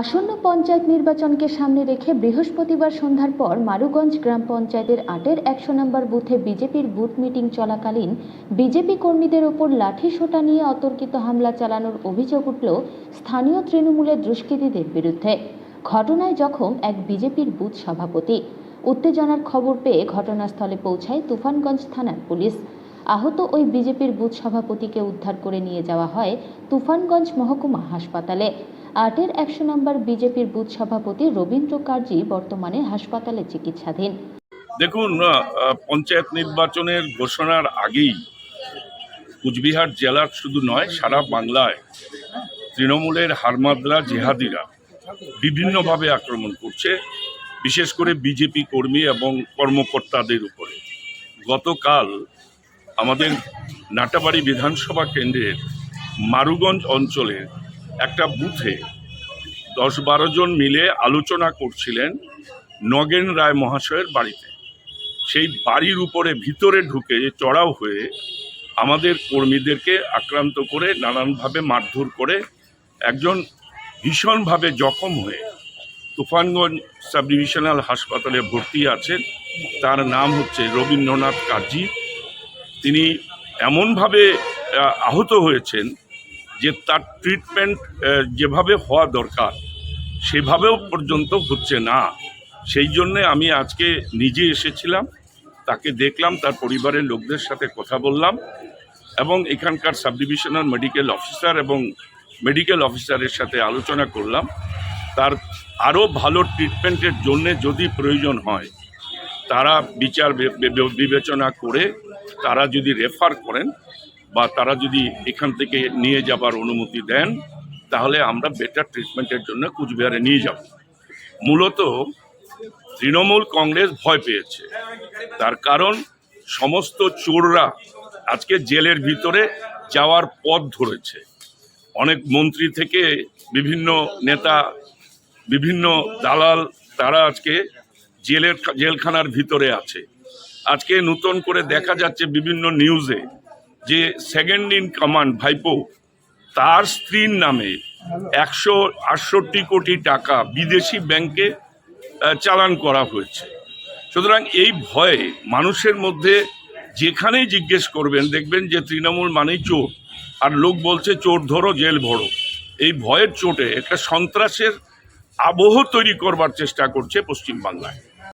আসন্ন পঞ্চায়েত নির্বাচনকে সামনে রেখে বৃহস্পতিবার সন্ধ্যার পর মারুগঞ্জ গ্রাম পঞ্চায়েতের ৮-এর ১০০ নম্বর বুথে বিজেপির বুথ মিটিং চলাকালীন বিজেপি কর্মীদের ওপর লাঠিসোঁটা নিয়ে অতর্কিত হামলা চালানোর অভিযোগ উঠল স্থানীয় তৃণমূলের দুষ্কৃতীদের বিরুদ্ধে। ঘটনায় জখম এক বিজেপির বুথ সভাপতি। উত্তেজনার খবর পেয়ে ঘটনাস্থলে পৌঁছায় তুফানগঞ্জ থানার পুলিশ। আহত ওই বিজেপির বুথ সভাপতিকে উদ্ধার করে নিয়ে যাওয়া হয় তুফানগঞ্জ মহকুমা হাসপাতালে। ৮-এর ১০০ নম্বর বিজেপির বুথ সভাপতি রবীন্দ্র কার্জি বর্তমানে হাসপাতালে চিকিৎসাধীন। দেখুন, পঞ্চায়েত নির্বাচনের ঘোষণার আগেই কুচবিহার জেলার শুধু নয়, সারা বাংলায় তৃণমূলের হারমাদরা জেহাদিরা বিভিন্নভাবে আক্রমণ করছে, বিশেষ করে বিজেপি কর্মী এবং কর্মকর্তাদের উপরে। গতকাল আমাদের নাটাবাড়ি বিধানসভা কেন্দ্রের মারুগঞ্জ অঞ্চলের একটা বুথে ১০-১২ জন মিলে আলোচনা করছিলেন নগেন রায় মহাশয়ের বাড়িতে। সেই বাড়ির উপরে ভিতরে ঢুকে চড়াও হয়ে আমাদের কর্মীদেরকে আক্রান্ত করে নানানভাবে মারধর করে একজন ভীষণভাবে জখম হয়ে তুফানগঞ্জ সাব ডিভিশনাল হাসপাতালে ভর্তি আছেন। তার নাম হচ্ছে রবীন্দ্রনাথ কার্জি। তিনি এমনভাবে আহত হয়েছেন যে তার ট্রিটমেন্ট যেভাবে হওয়া দরকার সেভাবেও পর্যন্ত হচ্ছে না। সেই জন্যে আমি আজকে নিজে এসেছিলাম, তাকে দেখলাম, তার পরিবারের লোকদের সাথে কথা বললাম এবং এখানকার সাব ডিভিশনাল মেডিকেল অফিসার এবং মেডিকেল অফিসারের সাথে আলোচনা করলাম। তার আরও ভালো ট্রিটমেন্টের জন্যে যদি প্রয়োজন হয় তারা বিচার বিবেচনা করে তারা যদি রেফার করেন বা তারা যদি এখান থেকে নিয়ে যাবার অনুমতি দেন তাহলে আমরা বেটার ট্রিটমেন্টের জন্য কুচবিহারে নিয়ে যাব। মূলত তৃণমূল কংগ্রেস ভয় পেয়েছে, তার কারণ সমস্ত চোররা আজকে জেলের ভিতরে যাওয়ার পথ ধরেছে। অনেক মন্ত্রী থেকে বিভিন্ন নেতা, বিভিন্ন দালাল, তারা আজকে জেলখানার ভিতরে আছে। আজকে নতুন করে দেখা যাচ্ছে বিভিন্ন নিউজে যে সেকেন্ড ইন কমান্ড ভাইপো, তার স্ত্রীর নামে 168 কোটি টাকা বিদেশি ব্যাংকে চালান করা হয়েছে। সুতরাং এই ভয়ে মানুষের মধ্যে যেখানেই জিজ্ঞেস করবেন দেখবেন যে তৃণমূল মানেই চোর, আর লোক বলছে চোর ধরো জেল ভরো। এই ভয়ের চোটে একটা সন্ত্রাসের আবহ তৈরি করবার চেষ্টা করছে পশ্চিমবাংলায়।